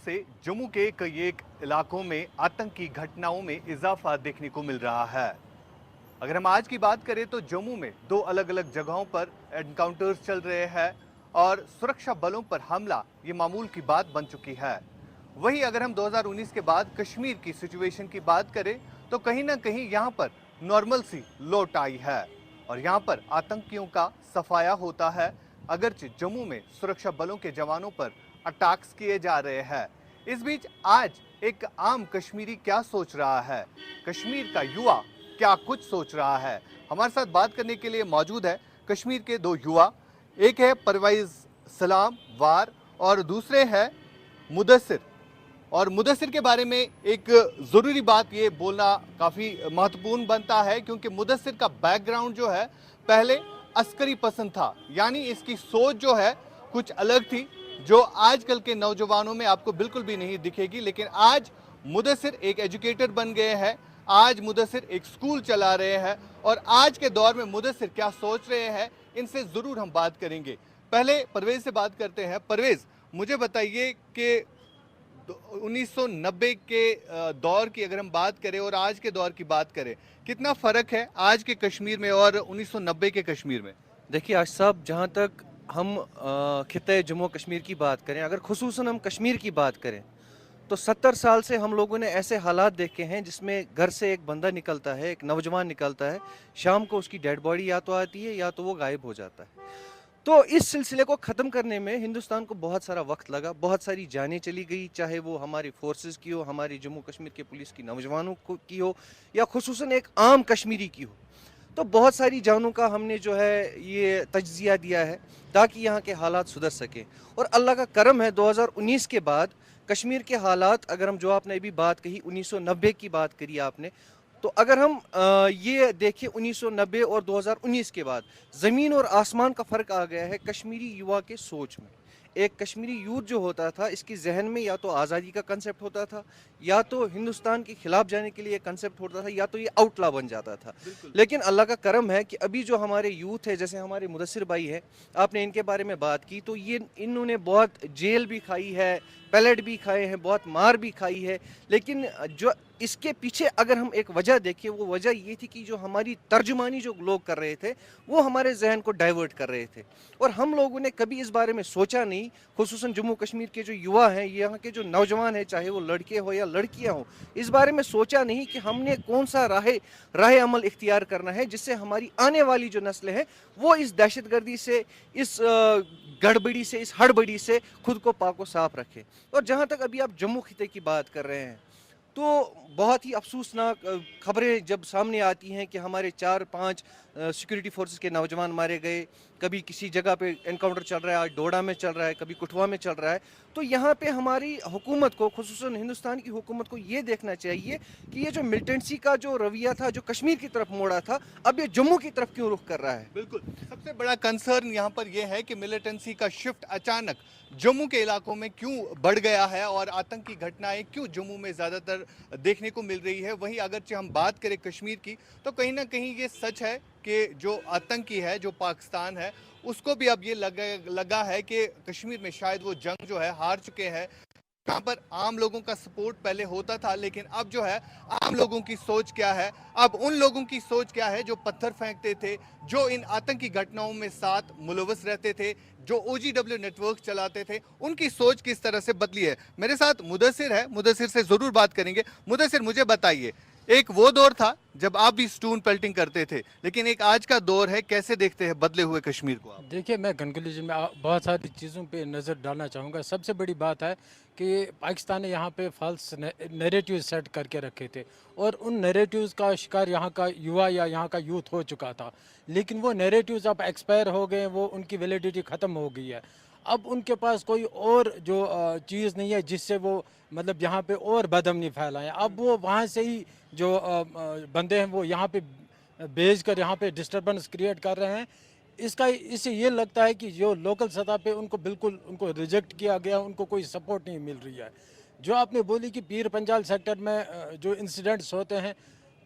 से जम्मू के कई एक इलाकों में आतंकी घटनाओं में इजाफा देखने को मिल रहा है। अगर हम आज की बात करें तो जम्मू में दो अलग अलग जगहों पर एनकाउंटर्स चल रहे हैं और सुरक्षा बलों पर हमला ये मामूल की बात बन चुकी है। वहीं अगर हम 2019 के बाद कश्मीर की सिचुएशन की बात करें तो कहीं ना कहीं यहाँ पर नॉर्मल सी लौट आई है और यहाँ पर आतंकियों का सफाया होता है। अगरचे जम्मू में सुरक्षा बलों के जवानों पर अटैक्स किए जा रहे हैं। इस बीच आज एक आम कश्मीरी क्या सोच रहा है, कश्मीर का युवा क्या कुछ सोच रहा है, हमारे साथ बात करने के लिए मौजूद है कश्मीर के दो युवा। एक है परवेज सलाम वार और दूसरे है मुदस्सिर। और मुदस्सिर के बारे में एक ज़रूरी बात ये बोलना काफ़ी महत्वपूर्ण बनता है क्योंकि मुदस्सिर का बैकग्राउंड जो है पहले अस्करी पसंद था, यानी इसकी सोच जो है कुछ अलग थी जो आजकल के नौजवानों में आपको बिल्कुल भी नहीं दिखेगी। लेकिन आज मुदस्सिर एक एजुकेटर बन गए हैं, आज मुदस्सिर एक स्कूल चला रहे हैं और आज के दौर में मुदस्सिर क्या सोच रहे हैं इनसे ज़रूर हम बात करेंगे। पहले परवेज़ से बात करते हैं। परवेज़, मुझे बताइए कि 1990 के दौर की अगर हम बात करें और आज के दौर की बात करें, कितना फ़र्क है आज के कश्मीर में और 1990 के कश्मीर में? देखिए आज साहब, जहाँ तक हम खित्ते जम्मू कश्मीर की बात करें, अगर खुसूसन हम कश्मीर की बात करें तो 70 साल से हम लोगों ने ऐसे हालात देखे हैं जिसमें घर से एक बंदा निकलता है, एक नौजवान निकलता है, शाम को उसकी डेड बॉडी या तो आती है या तो वो गायब हो जाता है। तो इस सिलसिले को ख़त्म करने में हिंदुस्तान को बहुत सारा वक्त लगा, बहुत सारी जानें चली गई, चाहे वो हमारी फोर्सेस की हो, हमारी जम्मू कश्मीर के पुलिस की नौजवानों की हो या खुसूसन एक आम कश्मीरी की हो। तो बहुत सारी जानों का हमने जो है ये तज्जिया दिया है ताकि यहाँ के हालात सुधर सकें। और अल्लाह का करम है 2019 के बाद कश्मीर के हालात, अगर हम जो आपने अभी बात कही 1990 की बात करी आपने, तो अगर हम ये देखें 1990 और 2019 के बाद ज़मीन और आसमान का फ़र्क आ गया है कश्मीरी युवा के सोच में। एक कश्मीरी यूथ जो होता था, इसकी जहन में या तो आज़ादी का कंसेप्ट होता था, या तो हिंदुस्तान के खिलाफ जाने के लिए कंसेप्ट होता था, या तो ये आउटला बन जाता था। लेकिन अल्लाह का करम है कि अभी जो हमारे यूथ है, जैसे हमारे मुदस्सिर भाई है, आपने इनके बारे में बात की, तो ये इन्होंने बहुत जेल भी खाई है, पैलेट भी खाए हैं, बहुत मार भी खाई है। लेकिन जो इसके पीछे अगर हम एक वजह देखें, वो वजह ये थी कि जो हमारी तर्जुमानी जो लोग कर रहे थे वो हमारे जहन को डाइवर्ट कर रहे थे और हम लोगों ने कभी इस बारे में सोचा नहीं। खुसूसन जम्मू कश्मीर के जो युवा हैं, यहाँ के जो नौजवान हैं, चाहे वो लड़के हो या लड़कियाँ हो, इस बारे में सोचा नहीं कि हमने कौन सा राह अमल इख्तियार करना है जिससे हमारी आने वाली जो नस्लें हैं वो इस दहशतगर्दी से, इस गड़बड़ी से, इस हड़बड़ी से खुद को पाक व साफ रखे। और जहाँ तक अभी आप जम्मू खिते की बात कर रहे हैं, तो बहुत ही अफसोसनाक खबरें जब सामने आती हैं कि हमारे 4-5 सिक्योरिटी फोर्सेस के नौजवान मारे गए, कभी किसी जगह पे एनकाउंटर चल रहा है, आज डोडा में चल रहा है, कभी कठुआ में चल रहा है। तो यहाँ पे हमारी हुकूमत को, खुसूसन हिंदुस्तान की हुकूमत को ये देखना चाहिए कि ये जो मिलिटेंसी का जो रवैया था, जो कश्मीर की तरफ मोड़ा था, अब ये जम्मू की तरफ क्यों रुख कर रहा है। बिल्कुल, सबसे बड़ा कंसर्न यहाँ पर यह है कि मिलिटेंसी का शिफ्ट अचानक जम्मू के इलाकों में क्यों बढ़ गया है और आतंकी घटनाएं क्यों जम्मू में ज़्यादातर देखने को मिल रही है। वहीं अगरचे हम बात करें कश्मीर की तो कहीं ना कहीं ये सच है कि जो आतंकी है, जो पाकिस्तान है, उसको भी अब ये लगा है कि कश्मीर में शायद वो जंग जो है हार चुके हैं। यहाँ पर आम लोगों का सपोर्ट पहले होता था, लेकिन अब जो है आम लोगों की सोच क्या है, अब उन लोगों की सोच क्या है जो पत्थर फेंकते थे, जो इन आतंकी घटनाओं में साथ मुलव्वस रहते थे, जो OGW नेटवर्क चलाते थे, उनकी सोच किस तरह से बदली है। मेरे साथ मुदस्सिर है, मुदस्सिर से जरूर बात करेंगे। मुदस्सिर, मुझे बताइए, एक वो दौर था जब आप भी स्टून पेल्टिंग करते थे, लेकिन एक आज का दौर है, कैसे देखते हैं बदले हुए कश्मीर को आप? देखिए, मैं कंक्लूजन में बहुत सारी चीज़ों पे नज़र डालना चाहूँगा। सबसे बड़ी बात है कि पाकिस्तान ने यहाँ पे फॉल्स नैरेटिव सेट करके रखे थे और उन नैरेटिव्स का शिकार यहाँ का युवा या यहाँ का यूथ हो चुका था। लेकिन वो नैरेटिव्स अब एक्सपायर हो गए, वो उनकी वैलिडिटी ख़त्म हो गई है। अब उनके पास कोई और जो चीज़ नहीं है जिससे वो मतलब यहाँ पे और बदअमनी फैलाएं। अब वो वहाँ से ही जो बंदे हैं वो यहाँ पे भेज कर यहाँ पे डिस्टर्बेंस क्रिएट कर रहे हैं। इससे ये लगता है कि जो लोकल सतह पे उनको बिल्कुल उनको रिजेक्ट किया गया, उनको कोई सपोर्ट नहीं मिल रही है। जो आपने बोली कि पीर पंजाल सेक्टर में जो इंसिडेंट्स होते हैं,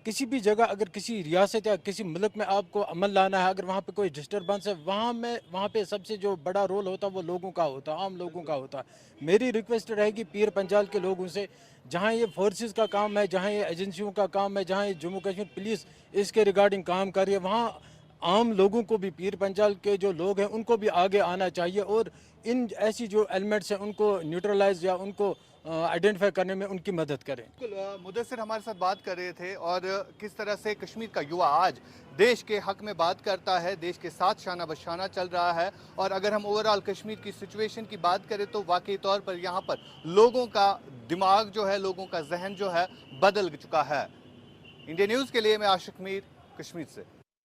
किसी भी जगह अगर किसी रियासत या किसी मुल्क में आपको अमल लाना है, अगर वहाँ पे कोई डिस्टर्बेंस है, वहाँ पे सबसे जो बड़ा रोल होता है वो लोगों का होता है, आम लोगों का होता है। मेरी रिक्वेस्ट रहेगी पीर पंजाल के लोगों से, जहाँ ये फोर्सेस का काम है, जहाँ ये एजेंसियों का काम है, जहाँ ये जम्मू कश्मीर पुलिस इसके रिगार्डिंग काम कर रही है, वहाँ आम लोगों को भी, पीर पंजाल के जो लोग हैं उनको भी आगे आना चाहिए और इन ऐसी जो एलिमेंट्स हैं उनको न्यूट्रलाइज या उनको आइडेंटिफाई करने में उनकी मदद करें। बिल्कुल, मुदस्सिर हमारे साथ बात कर रहे थे और किस तरह से कश्मीर का युवा आज देश के हक में बात करता है, देश के साथ शाना बशाना चल रहा है। और अगर हम ओवरऑल कश्मीर की सिचुएशन की बात करें तो वाकई तौर पर यहाँ पर लोगों का दिमाग जो है, लोगों का जहन जो है बदल चुका है। इंडिया न्यूज़ के लिए मैं आशिक मीर, कश्मीर से।